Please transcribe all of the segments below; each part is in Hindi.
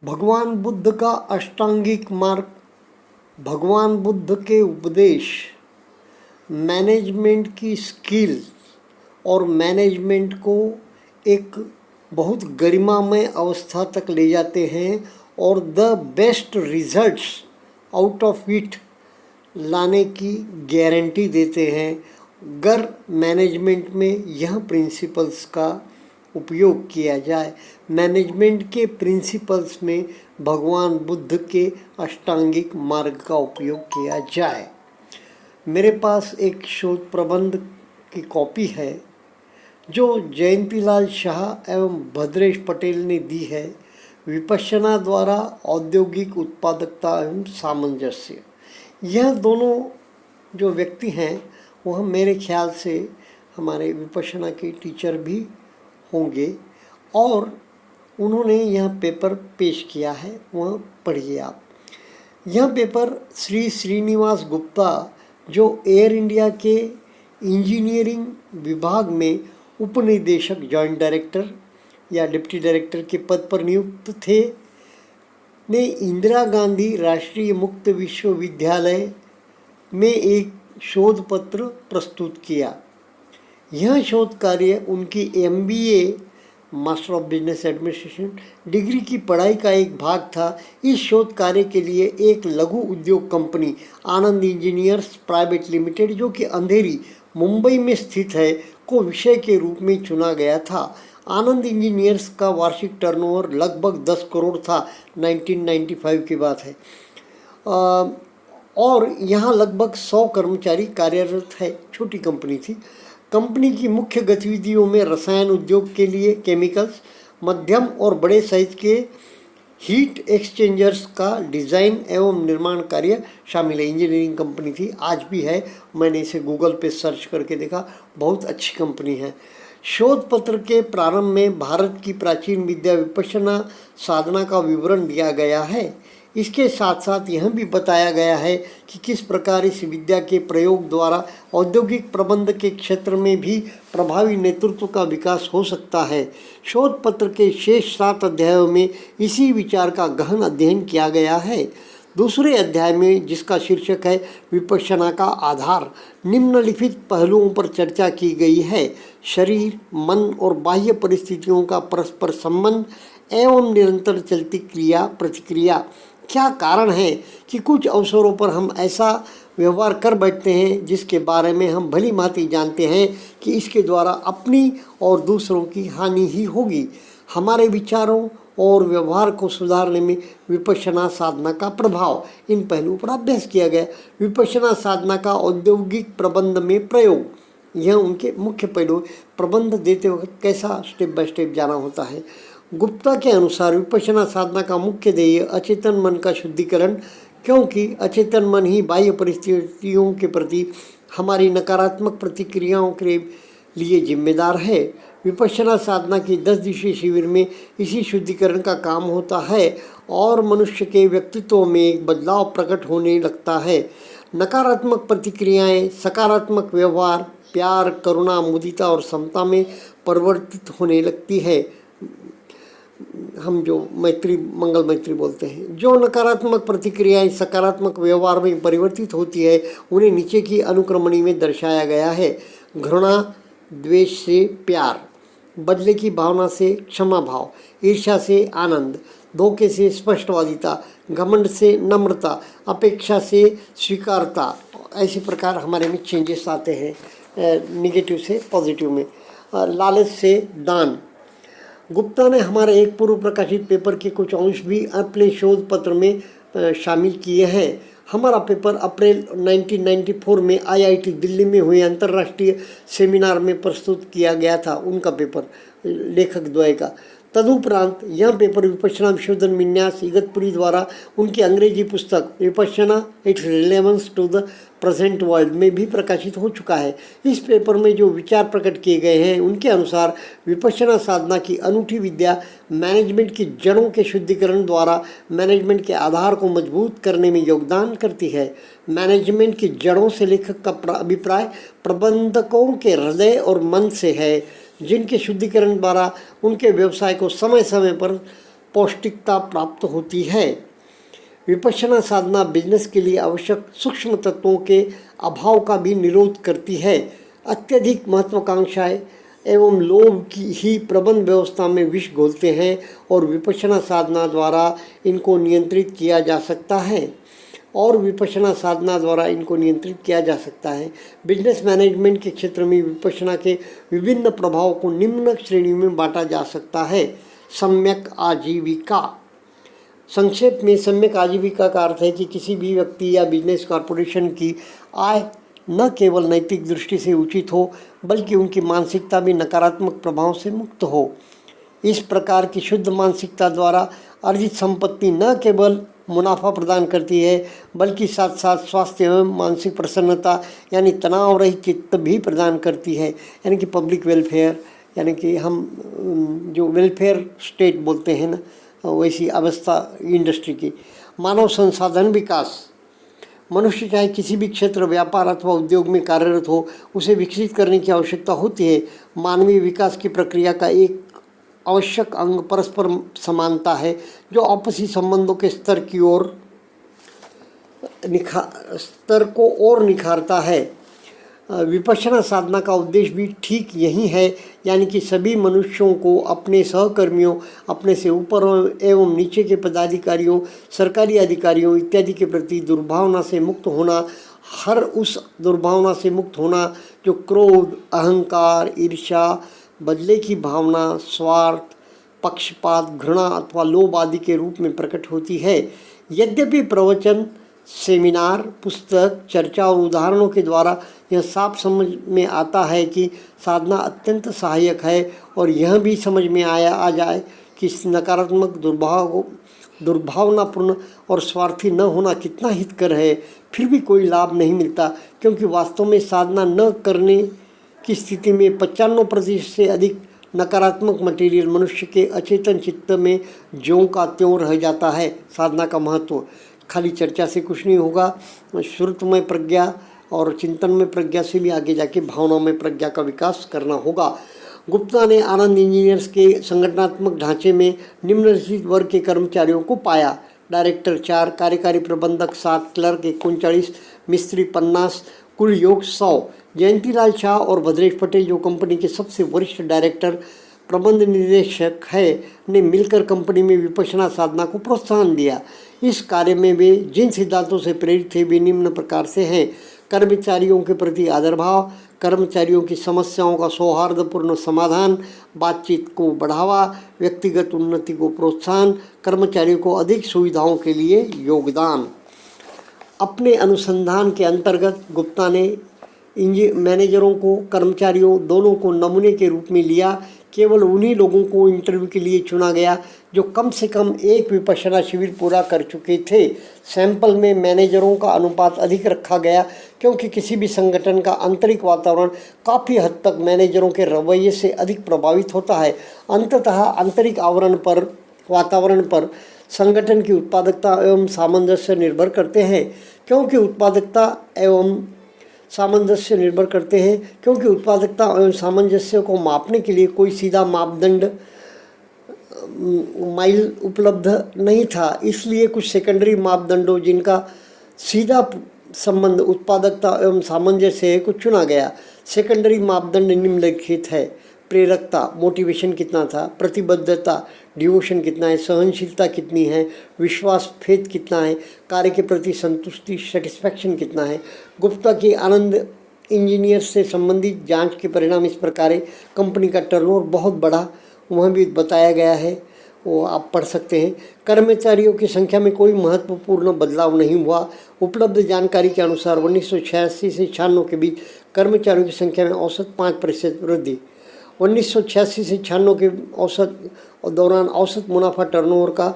भगवान बुद्ध का अष्टांगिक मार्ग, भगवान बुद्ध के उपदेश मैनेजमेंट की स्किल और मैनेजमेंट को एक बहुत गरिमामय अवस्था तक ले जाते हैं और the best results out of it लाने की गारंटी देते हैं अगर मैनेजमेंट में यह प्रिंसिपल्स का उपयोग किया जाए। मैनेजमेंट के प्रिंसिपल्स में भगवान बुद्ध के अष्टांगिक मार्ग का उपयोग किया जाए। मेरे पास एक शोध प्रबंध की कॉपी है जो जयंतीलाल शाह एवं भद्रेश पटेल ने दी है, विपश्यना द्वारा औद्योगिक उत्पादकता एवं सामंजस्य। यह दोनों जो व्यक्ति हैं वह मेरे ख्याल से हमारे विपश्यना के टीचर भी होंगे और उन्होंने यह पेपर पेश किया है, वह पढ़िए आप। यह पेपर श्री श्रीनिवास गुप्ता जो एयर इंडिया के इंजीनियरिंग विभाग में उपनिदेशक जॉइंट डायरेक्टर या डिप्टी डायरेक्टर के पद पर नियुक्त थे, ने इंदिरा गांधी राष्ट्रीय मुक्त विश्वविद्यालय में एक शोध पत्र प्रस्तुत किया। यह शोध कार्य उनकी MBA master of business administration degree की पढ़ाई का एक भाग था। इस शोध कार्य के लिए एक लघु उद्योग कंपनी आनंद इंजीनियर्स प्राइवेट लिमिटेड जो कि अंधेरी मुंबई में स्थित है को विषय के रूप में चुना गया था। आनंद इंजीनियर्स का वार्षिक टर्नओवर लगभग 10 करोड़ था, 1995 की बात है, और यहाँ लगभग 100 कर्मचारी कार्यरत है। छोटी कंपनी थी। कंपनी की मुख्य गतिविधियों में रसायन उद्योग के लिए केमिकल्स, मध्यम और बड़े साइज के हीट एक्सचेंजर्स का डिज़ाइन एवं निर्माण कार्य शामिल है। इंजीनियरिंग कंपनी थी, आज भी है, मैंने इसे गूगल पे सर्च करके देखा, बहुत अच्छी कंपनी है। शोध पत्र के प्रारंभ में भारत की प्राचीन विद्या विपश्यना साधना का विवरण दिया गया है। इसके साथ साथ यह भी बताया गया है कि किस प्रकार इस विद्या के प्रयोग द्वारा औद्योगिक प्रबंध के क्षेत्र में भी प्रभावी नेतृत्व का विकास हो सकता है। शोध पत्र के शेष 7 अध्यायों में इसी विचार का गहन अध्ययन किया गया है। दूसरे अध्याय में, जिसका शीर्षक है विपश्यना का आधार, निम्नलिखित पहलुओं पर चर्चा की गई है: शरीर, मन और बाह्य परिस्थितियों का परस्पर संबंध एवं निरंतर चलती क्रिया प्रतिक्रिया। क्या कारण है कि कुछ अवसरों पर हम ऐसा व्यवहार कर बैठते हैं जिसके बारे में हम भली भांति जानते हैं कि इसके द्वारा अपनी और दूसरों की हानि ही होगी। हमारे विचारों और व्यवहार को सुधारने में विपश्यना साधना का प्रभाव, इन पहलुओं पर अभ्यास किया गया। विपश्यना साधना का औद्योगिक प्रबंध में प्रयोग, यह उनके मुख्य पहलू। प्रबंध देते वक्त कैसा स्टेप बाय स्टेप जाना होता है। गुप्ता के अनुसार विपश्यना साधना का मुख्य ध्येय अचेतन मन का शुद्धिकरण, क्योंकि अचेतन मन ही बाह्य परिस्थितियों के प्रति हमारी नकारात्मक प्रतिक्रियाओं के लिए जिम्मेदार है। विपश्यना साधना की 10 दिवसीय शिविर में इसी शुद्धिकरण का काम होता है और मनुष्य के व्यक्तित्व में एक बदलाव प्रकट होने लगता है। नकारात्मक प्रतिक्रियाएं सकारात्मक व्यवहार, प्यार, करुणा, मुदिता और समता में परिवर्तित होने लगती है। हम जो मैत्री, मंगल मैत्री बोलते हैं। जो नकारात्मक प्रतिक्रियाएं सकारात्मक व्यवहार में परिवर्तित होती है उन्हें नीचे की अनुक्रमणी में दर्शाया गया है: घृणा द्वेष से प्यार, बदले की भावना से क्षमा भाव, ईर्ष्या से आनंद, धोखे से स्पष्टवादिता, घमंड से नम्रता, अपेक्षा से स्वीकारता। ऐसे प्रकार हमारे में चेंजेस आते हैं, निगेटिव से पॉजिटिव में। लालच से दान। गुप्ता ने हमारे एक पूर्व प्रकाशित पेपर के कुछ अंश भी अपने शोध पत्र में शामिल किए हैं। हमारा पेपर अप्रैल 1994 में IIT दिल्ली में हुए अंतर्राष्ट्रीय सेमिनार में प्रस्तुत किया गया था, उनका पेपर, लेखक द्वय का। तदुपरांत यह पेपर विपश्यना विशोधन विन्यास इगतपुरी द्वारा उनकी अंग्रेजी पुस्तक Vipassana it's relevance to the present world में भी प्रकाशित हो चुका है। इस पेपर में जो विचार प्रकट किए गए हैं उनके अनुसार विपश्यना साधना की अनूठी विद्या मैनेजमेंट की जड़ों के शुद्धिकरण द्वारा मैनेजमेंट के आधार को मजबूत करने में योगदान करती है। मैनेजमेंट की जड़ों से लेखक का अभिप्राय प्रबंधकों के हृदय और मन से है, जिनके शुद्धिकरण द्वारा उनके व्यवसाय को समय समय पर पौष्टिकता प्राप्त होती है। विपश्यना साधना बिजनेस के लिए आवश्यक सूक्ष्म तत्वों के अभाव का भी निरोध करती है। अत्यधिक महत्वाकांक्षाएं एवं लोभ की ही प्रबंध व्यवस्था में विष घोलते हैं और विपश्यना साधना द्वारा इनको नियंत्रित किया जा सकता है। बिजनेस मैनेजमेंट के क्षेत्र में विपश्यना के विभिन्न प्रभावों को निम्न श्रेणी में बांटा जा सकता है। सम्यक आजीविका। संक्षेप में सम्यक आजीविका का अर्थ है कि किसी भी व्यक्ति या बिजनेस कॉरपोरेशन की आय न केवल नैतिक दृष्टि से उचित हो बल्कि उनकी मानसिकता भी नकारात्मक प्रभाव से मुक्त हो। इस प्रकार की शुद्ध मानसिकता द्वारा अर्जित संपत्ति न केवल मुनाफा प्रदान करती है बल्कि साथ साथ स्वास्थ्य एवं मानसिक प्रसन्नता यानी तनाव रहित चित्त भी प्रदान करती है। यानी कि पब्लिक वेलफेयर, यानी कि हम जो वेलफेयर स्टेट बोलते हैं ना, वैसी अवस्था इंडस्ट्री की। मानव संसाधन विकास। मनुष्य चाहे किसी भी क्षेत्र, व्यापार अथवा उद्योग में कार्यरत हो, उसे विकसित करने की आवश्यकता होती है। मानवीय विकास की प्रक्रिया का एक आवश्यक अंग परस्पर समानता है जो आपसी संबंधों के स्तर को और निखारता है। विपश्यना साधना का उद्देश्य भी ठीक यही है, यानी कि सभी मनुष्यों को अपने सहकर्मियों, अपने से ऊपर एवं नीचे के पदाधिकारियों, सरकारी अधिकारियों इत्यादि के प्रति दुर्भावना से मुक्त होना, हर उस दुर्भावना से मुक्त होना जो क्रोध, अहंकार, ईर्ष्या, बदले की भावना, स्वार्थ, पक्षपात, घृणा अथवा लोभ आदि के रूप में प्रकट होती है। यद्यपि प्रवचन, सेमिनार, पुस्तक, चर्चा और उदाहरणों के द्वारा यह साफ समझ में आता है कि साधना अत्यंत सहायक है और यह भी समझ में आ जाए कि नकारात्मक, दुर्भावनापूर्ण और स्वार्थी न होना कितना हितकर है, फिर भी कोई लाभ नहीं मिलता, क्योंकि वास्तव में साधना न करने की स्थिति में 95% से अधिक नकारात्मक मटेरियल मनुष्य के अचेतन चित्त में ज्यों का त्यों रह जाता है। साधना का महत्व खाली चर्चा से कुछ नहीं होगा, श्रुतमय प्रज्ञा और चिंतनमय प्रज्ञा से भी आगे जाके भावनामय प्रज्ञा का विकास करना होगा। गुप्ता ने आनंद इंजीनियर्स के संगठनात्मक ढांचे में निम्नलिखित वर्ग के कर्मचारियों को पाया: डायरेक्टर 4, कार्यकारी प्रबंधक 7, क्लर्क 39, मिस्त्री 50, कुल योग 100। जयंतीलाल शाह और भद्रेश पटेल, जो कंपनी के सबसे वरिष्ठ डायरेक्टर प्रबंध निदेशक है, ने मिलकर कंपनी में विपश्यना साधना को प्रोत्साहन दिया। इस कार्य में वे जिन सिद्धांतों से प्रेरित थे वे निम्न प्रकार से हैं: कर्मचारियों के प्रति आदर भाव, कर्मचारियों की समस्याओं का सौहार्दपूर्ण समाधान, बातचीत को बढ़ावा, व्यक्तिगत उन्नति को प्रोत्साहन, कर्मचारियों को अधिक सुविधाओं के लिए योगदान। अपने अनुसंधान के अंतर्गत गुप्ता ने मैनेजरों को, कर्मचारियों दोनों को नमूने के रूप में लिया। केवल उन्हीं लोगों को इंटरव्यू के लिए चुना गया जो कम से कम एक विपश्यना शिविर पूरा कर चुके थे। सैंपल में मैनेजरों का अनुपात अधिक रखा गया क्योंकि किसी भी संगठन का आंतरिक वातावरण काफ़ी हद तक मैनेजरों के रवैये से अधिक प्रभावित होता है। अंततः आंतरिक वातावरण पर संगठन की उत्पादकता एवं सामंजस्य निर्भर करते हैं, क्योंकि उत्पादकता एवं सामंजस्य को मापने के लिए कोई सीधा मापदंड माइल उपलब्ध नहीं था। इसलिए कुछ सेकेंडरी मापदंडों जिनका सीधा संबंध उत्पादकता एवं सामंजस्य है को चुना गया। सेकेंडरी मापदंड निम्नलिखित है: प्रेरकता, मोटिवेशन कितना था, प्रतिबद्धता, डिवोशन कितना है, सहनशीलता कितनी है, विश्वास, फेथ कितना है, कार्य के प्रति संतुष्टि, सेटिस्फैक्शन कितना है। गुप्ता की आनंद इंजीनियर्स से संबंधित जांच के परिणाम इस प्रकार है: कंपनी का टर्नओवर बहुत बढ़ा, वह भी बताया गया है, वो आप पढ़ सकते हैं। कर्मचारियों की संख्या में कोई महत्वपूर्ण बदलाव नहीं हुआ। उपलब्ध जानकारी के अनुसार 1986 से 96 के बीच कर्मचारियों की संख्या में औसत 5% वृद्धि। 1986 से 96 के दौरान औसत मुनाफा टर्नओवर का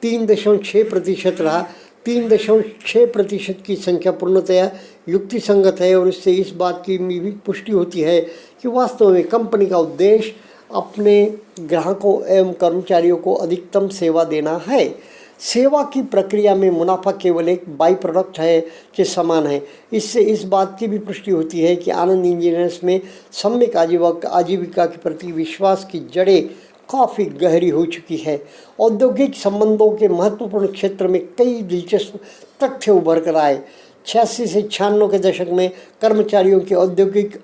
3.6% रहा। 3.6% की संख्या पूर्णतया युक्ति संगत है और इससे इस बात की भी पुष्टि होती है कि वास्तव में कंपनी का उद्देश्य अपने ग्राहकों एवं कर्मचारियों को अधिकतम सेवा देना है। सेवा की प्रक्रिया में मुनाफा केवल एक बाई प्रोडक्ट है के समान है। इससे इस बात की भी पुष्टि होती है कि आनंद इंजीनियर्स में सम्यक आजीविका के प्रति विश्वास की जड़ें काफ़ी गहरी हो चुकी है। औद्योगिक संबंधों के महत्वपूर्ण क्षेत्र में कई दिलचस्प तथ्य उभर कर आए। 86 से 96 के दशक में कर्मचारियों की औद्योगिक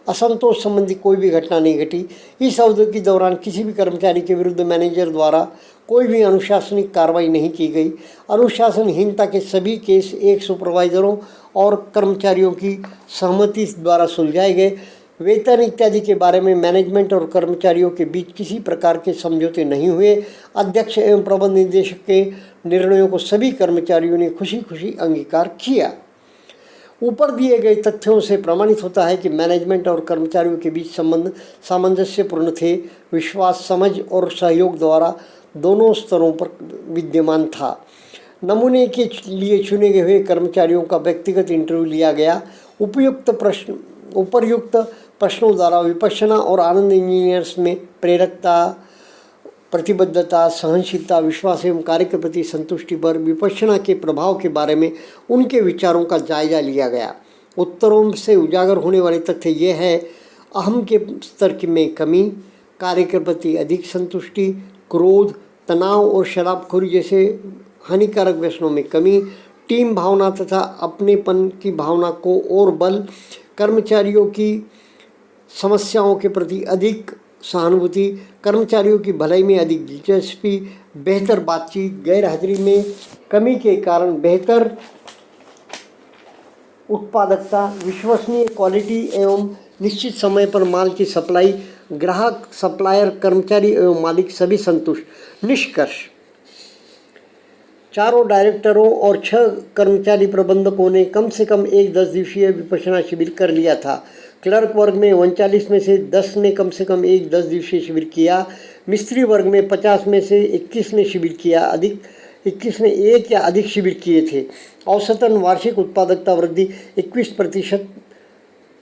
असंतोष संबंधी कोई भी घटना नहीं घटी। इस अवधि के दौरान किसी भी कर्मचारी के विरुद्ध मैनेजर द्वारा कोई भी अनुशासनिक कार्रवाई नहीं की गई। अनुशासनहीनता के सभी केस एक सुपरवाइजरों और कर्मचारियों की सहमति द्वारा सुलझाए गए। वेतन इत्यादि के बारे में मैनेजमेंट और कर्मचारियों के बीच किसी प्रकार के समझौते नहीं हुए। अध्यक्ष एवं प्रबंध निदेशक के निर्णयों को सभी कर्मचारियों ने खुशी खुशी अंगीकार किया। ऊपर दिए गए तथ्यों से प्रमाणित होता है कि मैनेजमेंट और कर्मचारियों के बीच संबंध सामंजस्यपूर्ण थे। विश्वास, समझ और सहयोग द्वारा दोनों स्तरों पर विद्यमान था। नमूने के लिए चुने गए हुए कर्मचारियों का व्यक्तिगत इंटरव्यू लिया गया। उपर्युक्त प्रश्नों द्वारा विपश्यना और आनंद इंजीनियर्स में प्रेरकता, प्रतिबद्धता, सहनशीलता, विश्वास एवं कार्य के प्रति संतुष्टि पर विपश्यना के प्रभाव के बारे में उनके विचारों का जायजा लिया गया। उत्तरों से उजागर होने वाले तथ्य ये है: अहम के स्तर में कमी, कार्य के प्रति अधिक संतुष्टि, क्रोध, तनाव और शराबखोरी जैसे हानिकारक व्यसनों में कमी, टीम भावना तथा अपनेपन की भावना को और बल, कर्मचारियों की समस्याओं के प्रति अधिक सहानुभूति, कर्मचारियों की भलाई में अधिक दिलचस्पी, बेहतर बातचीत, गैर हाजिरी में कमी के कारण बेहतर उत्पादकता, विश्वसनीय क्वालिटी एवं निश्चित समय पर माल की सप्लाई, ग्राहक, सप्लायर, कर्मचारी एवं मालिक सभी संतुष्ट। निष्कर्ष: चारों डायरेक्टरों और 6 कर्मचारी प्रबंधकों ने कम से कम एक 10 दिवसीय विपश्यना शिविर कर लिया था। क्लर्क वर्ग में 39 में से 10 ने कम से कम एक 10 दिवसीय शिविर किया। मिस्त्री वर्ग में 50 में से 21 ने शिविर किया, 21 ने एक या अधिक शिविर किए थे। औसतन वार्षिक उत्पादकता वृद्धि 21%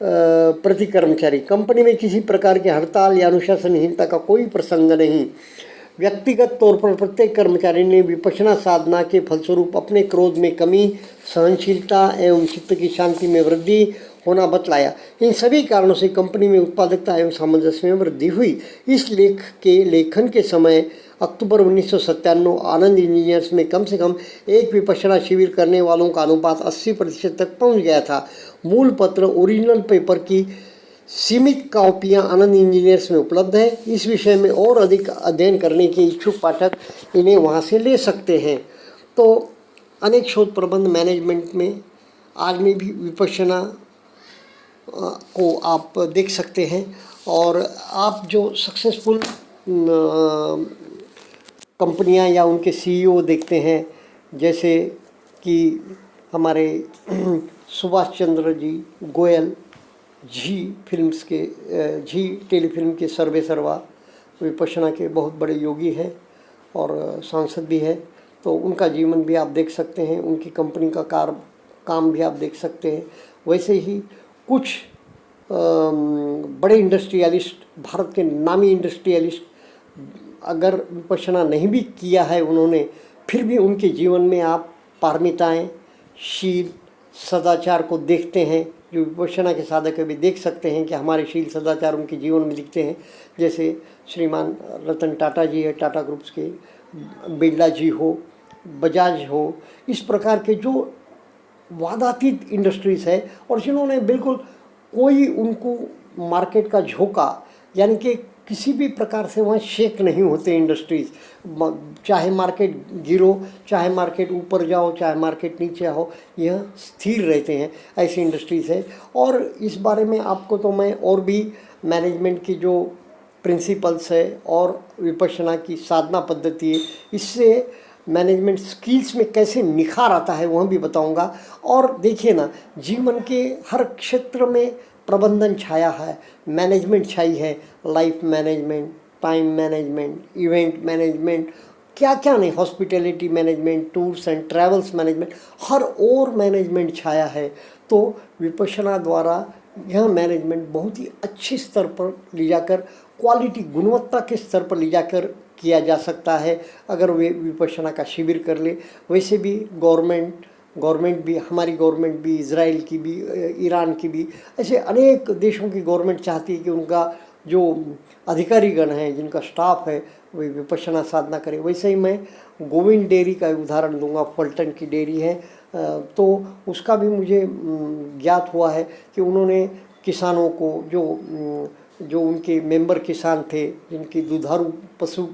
प्रति कर्मचारी। कंपनी में किसी प्रकार की हड़ताल या अनुशासनहीनता का कोई प्रसंग नहीं। व्यक्तिगत तौर पर प्रत्येक कर्मचारी ने विपश्यना साधना के फलस्वरूप अपने क्रोध में कमी, सहनशीलता एवं चित्त की शांति में वृद्धि होना बतलाया। इन सभी कारणों से कंपनी में उत्पादकता एवं सामंजस्य में वृद्धि हुई। इस लेख के लेखन के समय अक्टूबर 1997 आनंद इंजीनियर्स में कम से कम एक विपश्यना शिविर करने वालों का अनुपात 80% तक पहुंच गया था। मूल पत्र ओरिजिनल पेपर की सीमित कॉपियां आनंद इंजीनियर्स में उपलब्ध है। इस विषय में और अधिक अध्ययन करने के इच्छुक पाठक इन्हें वहां से ले सकते हैं। तो अनेक शोध प्रबंध मैनेजमेंट में आज में भी विपश्यना को आप देख सकते हैं। और आप जो सक्सेसफुल कंपनियां या उनके सीईओ देखते हैं, जैसे कि हमारे सुभाष चंद्र जी गोयल, झी टेलीफिल्म के सर्वे सर्वा विपश्यना के बहुत बड़े योगी हैं और सांसद भी हैं। तो उनका जीवन भी आप देख सकते हैं, उनकी कंपनी का काम भी आप देख सकते हैं। वैसे ही कुछ बड़े इंडस्ट्रियलिस्ट, भारत के नामी इंडस्ट्रियलिस्ट, अगर विपश्यना नहीं भी किया है उन्होंने, फिर भी उनके जीवन में आप पारमिताएँ, शील, सदाचार को देखते हैं। जो विपश्यना के साधक भी देख सकते हैं कि हमारे शील सदाचार उनके जीवन में दिखते हैं। जैसे श्रीमान रतन टाटा जी है, टाटा ग्रुप्स के, बिरला जी हो, बजाज हो, इस प्रकार के जो वादातीत इंडस्ट्रीज़ है और जिन्होंने बिल्कुल कोई उनको मार्केट का झोंका, यानी कि किसी भी प्रकार से वहाँ शेक नहीं होते इंडस्ट्रीज़, चाहे मार्केट गिरो, चाहे मार्केट ऊपर जाओ, चाहे मार्केट नीचे हो, यह स्थिर रहते हैं, ऐसी इंडस्ट्रीज़ है। और इस बारे में आपको तो मैं और भी मैनेजमेंट की जो प्रिंसिपल्स है और विपश्यना की साधना पद्धति है, इससे मैनेजमेंट स्किल्स में कैसे निखार आता है वह भी बताऊंगा। और देखिए ना, जीवन के हर क्षेत्र में प्रबंधन छाया है, मैनेजमेंट छाई है। Life management, time management, event management, क्या क्या नहीं, hospitality management, tours and travels management, हर और मैनेजमेंट छाया है। तो विपश्यना द्वारा यह मैनेजमेंट बहुत ही अच्छे स्तर पर ले जाकर, क्वालिटी, गुणवत्ता के स्तर पर ले जाकर किया जा सकता है अगर वे विपश्यना का शिविर कर ले। वैसे भी गवर्नमेंट भी, हमारी गवर्नमेंट भी, इजराइल की भी, ईरान की भी, ऐसे अनेक देशों की गवर्नमेंट चाहती है कि उनका जो अधिकारीगण हैं, जिनका स्टाफ है, वे विपश्यना साधना करें। वैसे ही मैं गोविंद डेयरी का उदाहरण दूंगा। फलटन की डेयरी है, तो उसका भी मुझे ज्ञात हुआ है कि उन्होंने किसानों को जो उनके मेंबर किसान थे, जिनकी दुधारू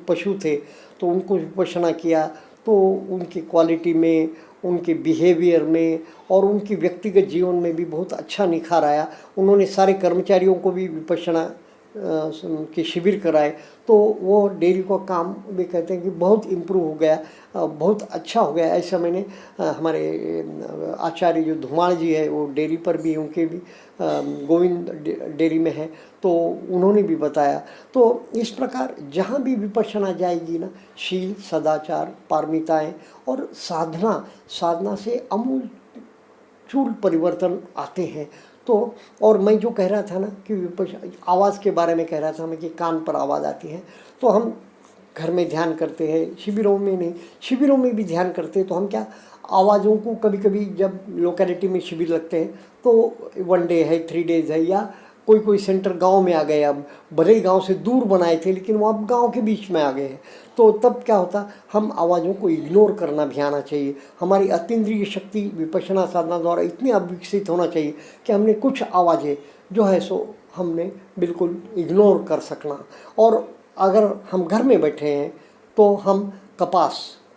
पशु थे, तो उनको विपश्यना किया, तो उनकी क्वालिटी में, उनके बिहेवियर में और उनके व्यक्तिगत जीवन में भी बहुत अच्छा निखार आया। उन्होंने सारे कर्मचारियों को भी विपश्यना के शिविर कराए, तो वो डेयरी का काम भी कहते हैं कि बहुत इम्प्रूव हो गया, बहुत अच्छा हो गया। ऐसा मैंने हमारे आचार्य जो धुमाड़ जी है, वो डेयरी पर भी, उनके भी गोविंद डेयरी में है, तो उन्होंने भी बताया। तो इस प्रकार जहाँ भी विपश्यना जाएगी ना, शील, सदाचार, पारमिताएँ और साधना से अमूल चूल परिवर्तन आते हैं। तो और मैं जो कह रहा था ना कि आवाज़ के बारे में कह रहा था मैं कि कान पर आवाज़ आती है, तो हम घर में ध्यान करते हैं, शिविरों में नहीं, शिविरों में भी ध्यान करते हैं। तो हम क्या आवाज़ों को कभी कभी जब लोकेलिटी में शिविर लगते हैं, तो 1 डे है, 3 डेज है, या कोई सेंटर गांव में आ गए, अब भले ही गांव से दूर बनाए थे लेकिन वो अब गांव के बीच में आ गए हैं, तो तब क्या होता, हम आवाज़ों को इग्नोर करना भी आना चाहिए। हमारी अतीन्द्रिय शक्ति विपश्यना साधना द्वारा इतनी विकसित होना चाहिए कि हमने कुछ आवाज़ें जो है सो हमने बिल्कुल इग्नोर कर सकना। और अगर हम घर में बैठे हैं तो हम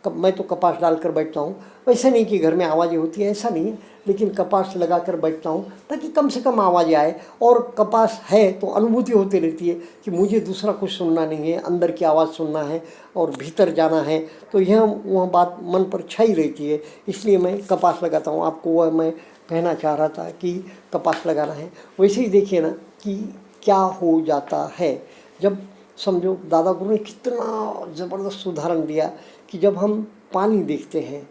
मैं तो कपास डालकर बैठता हूँ। वैसे नहीं कि घर में आवाज़ें होती है, ऐसा नहीं है, लेकिन कपास लगाकर बैठता हूँ ताकि कम से कम आवाज़ें आए। और कपास है तो अनुभूति होती रहती है कि मुझे दूसरा कुछ सुनना नहीं है, अंदर की आवाज़ सुनना है और भीतर जाना है, तो यह वह बात मन पर छाई रहती है। इसलिए मैं कपास लगाता हूँ। आपको वह मैं कहना चाह रहा था कि कपास लगाना है। वैसे ही देखिए ना कि क्या हो जाता है जब, समझो दादा गुरु ने कितना ज़बरदस्त उदाहरण दिया कि जब हम पानी देखते हैं,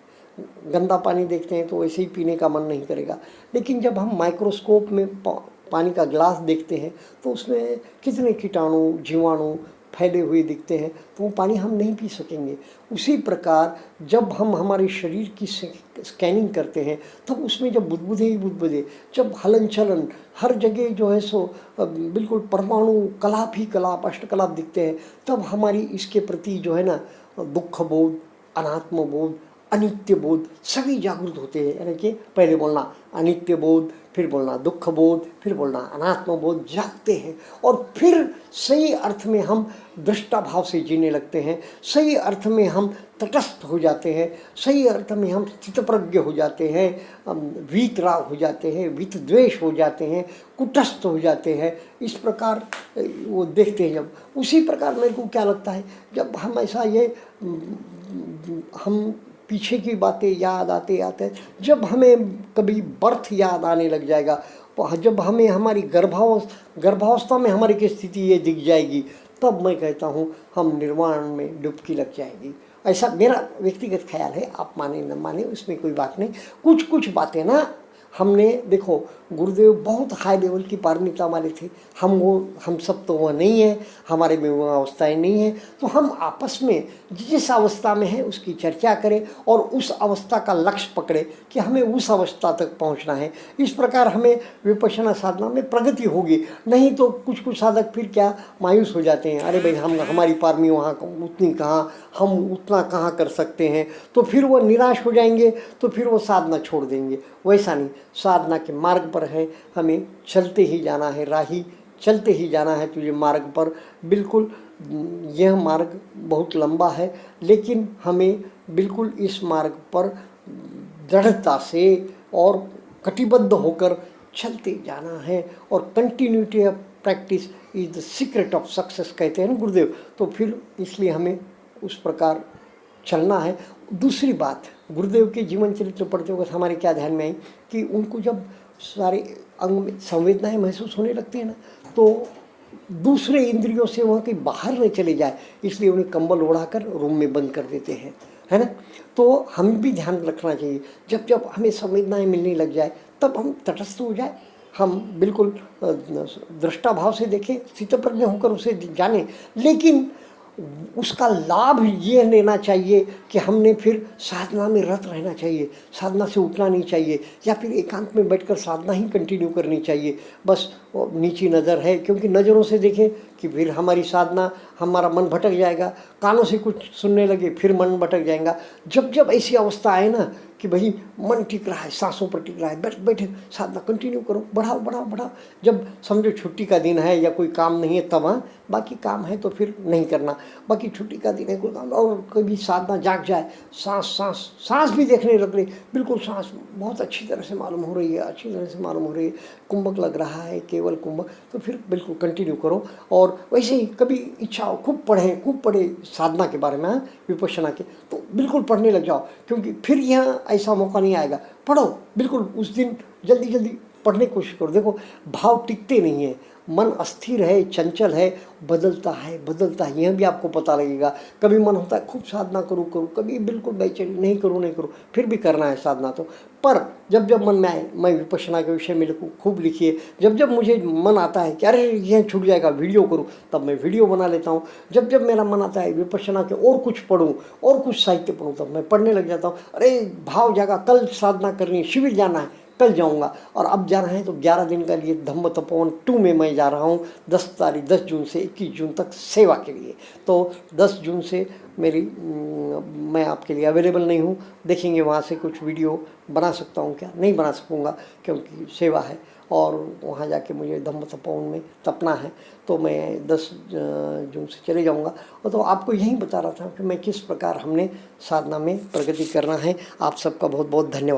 गंदा पानी देखते हैं तो वैसे ही पीने का मन नहीं करेगा, लेकिन जब हम माइक्रोस्कोप में पानी का ग्लास देखते हैं तो उसमें कितने कीटाणु, जीवाणु फैले हुए दिखते हैं, तो वो पानी हम नहीं पी सकेंगे। उसी प्रकार जब हम हमारे शरीर की स्कैनिंग करते हैं, तब उसमें जब बुदबुदे, जब हलन चलन हर जगह जो है सो बिल्कुल परमाणु कलाप ही कलाप, अष्टकलाप दिखते हैं, तब हमारी इसके प्रति जो है ना दुख बोध, अनात्म बोध, अनित्य बोध सभी जागृत होते हैं। यानी कि पहले बोलना अनित्य बोध, फिर बोलना दुख बोध, फिर बोलना अनात्म बोध, जागते हैं। और फिर सही अर्थ में हम दृष्टा भाव से जीने लगते हैं, सही अर्थ में हम तटस्थ हो जाते हैं, सही अर्थ में हम स्थितप्रज्ञ हो जाते हैं, वीतराग हो जाते हैं, वीत द्वेष हो जाते हैं, कुटस्थ हो जाते हैं। इस प्रकार वो देखते हैं जब। उसी प्रकार मेरे को क्या लगता है, जब हम ऐसा हम पीछे की बातें याद आते जब हमें कभी बर्थ याद आने लग जाएगा, जब हमें हमारी गर्भावस्था में हमारी की स्थिति ये दिख जाएगी, तब मैं कहता हूँ हम निर्वाण में डुबकी लग जाएगी। ऐसा मेरा व्यक्तिगत ख्याल है, आप माने न माने उसमें कोई बात नहीं। कुछ बातें ना हमने, देखो गुरुदेव बहुत हाई लेवल की पारमिता वाले थे, हम सब तो वह नहीं है, हमारे में वह अवस्थाएं नहीं है। तो हम आपस में जिस अवस्था में है उसकी चर्चा करें और उस अवस्था का लक्ष्य पकड़े कि हमें उस अवस्था तक पहुंचना है। इस प्रकार हमें विपश्यना साधना में प्रगति होगी। नहीं तो कुछ साधक फिर क्या मायूस हो जाते हैं, अरे भाई हमारी पारमी वहाँ उतनी कहाँ, हम उतना कहाँ कर सकते हैं, तो फिर वो निराश हो जाएंगे, तो फिर वो साधना छोड़ देंगे। वैसा नहीं, साधना के मार्ग पर है, हमें चलते ही जाना है, राही चलते ही जाना है तुझे मार्ग पर। बिल्कुल यह मार्ग बहुत लंबा है, लेकिन हमें बिल्कुल इस मार्ग पर दृढ़ता से और कटिबद्ध होकर चलते जाना है। और continuity of practice is the secret of success कहते हैं ना गुरुदेव। तो फिर इसलिए हमें उस प्रकार चलना है। दूसरी बात, गुरुदेव के जीवन चरित्र पढ़ते वक्त हमारे क्या ध्यान में आई कि उनको जब सारे अंग में संवेदनाएं महसूस होने लगती हैं ना, तो दूसरे इंद्रियों से वहाँ कहीं बाहर न चले जाए, इसलिए उन्हें कंबल ओढ़ाकर रूम में बंद कर देते हैं, है ना। तो हम भी ध्यान रखना चाहिए, जब हमें संवेदनाएं मिलने लग जाए तब हम तटस्थ हो जाए, हम बिल्कुल दृष्टा भाव से देखें, स्थितप्रज्ञ होकर उसे जाने। लेकिन उसका लाभ ये लेना चाहिए कि हमने फिर साधना में रत रहना चाहिए, साधना से उठना नहीं चाहिए, या फिर एकांत में बैठकर साधना ही कंटिन्यू करनी चाहिए। बस वो नीची नज़र है, क्योंकि नज़रों से देखें कि फिर हमारी साधना, हमारा मन भटक जाएगा, कानों से कुछ सुनने लगे फिर मन भटक जाएगा। जब जब ऐसी अवस्था आए ना कि भाई मन टिक रहा है, सांसों पर टिक रहा है, बैठे साधना कंटिन्यू करो, बढ़ाओ बढ़ाओ बढ़ाओ। जब समझो छुट्टी का दिन है या कोई काम नहीं है तब, हाँ, बाकी काम है तो फिर नहीं करना, बाकी छुट्टी का दिन है कोई काम, और कभी साधना जाग जाए, सांस भी देखने लग रही, बिल्कुल सांस बहुत अच्छी तरह से मालूम हो रही है, अच्छी तरह से मालूम हो रही है, कुंभक लग रहा है, केवल कुंभक, तो फिर बिल्कुल कंटिन्यू करो। और वैसे ही कभी इच्छा हो खूब पढ़े साधना के बारे में, विपश्यना के, तो बिल्कुल पढ़ने लग जाओ, क्योंकि फिर यहाँ ऐसा मौका नहीं आएगा। पढ़ो बिल्कुल, उस दिन जल्दी जल्दी पढ़ने की कोशिश करो। देखो भाव टिकते नहीं हैं, मन अस्थिर है, चंचल है, बदलता है, यह भी आपको पता लगेगा। कभी मन होता है खूब साधना करूँ, कभी बिल्कुल बेचैनी, नहीं करूँ, फिर भी करना है साधना तो। पर जब जब मन में आए, मैं विपश्यना के विषय में लिखूँ, खूब लिखिए। जब जब मुझे मन आता है कि अरे यह छूट जाएगा, वीडियो करूँ, तब मैं वीडियो बना लेता हूँ। जब जब मेरा मन आता है विपश्यना के और कुछ पढ़ूँ, और कुछ साहित्य पढ़ूँ, तब मैं पढ़ने लग जाता हूँ। अरे भाव जागा, कल साधना करनी है, शिविर जाना है, कल जाऊंगा। और अब जाना है तो 11 दिन का लिए धम्म तपोवन 2 में मैं जा रहा हूँ, 10 जून से 21 जून तक सेवा के लिए। तो 10 जून से मैं आपके लिए अवेलेबल नहीं हूँ, देखेंगे वहाँ से कुछ वीडियो बना सकता हूँ क्या, नहीं बना सकूँगा क्योंकि सेवा है, और वहाँ जाके मुझे धम्म तपोवन में तपना है। तो मैं 10 जून से चले जाऊँगा। और तो आपको यही बता रहा था कि मैं किस प्रकार हमने साधना में प्रगति करना है। आप सबका बहुत बहुत धन्यवाद।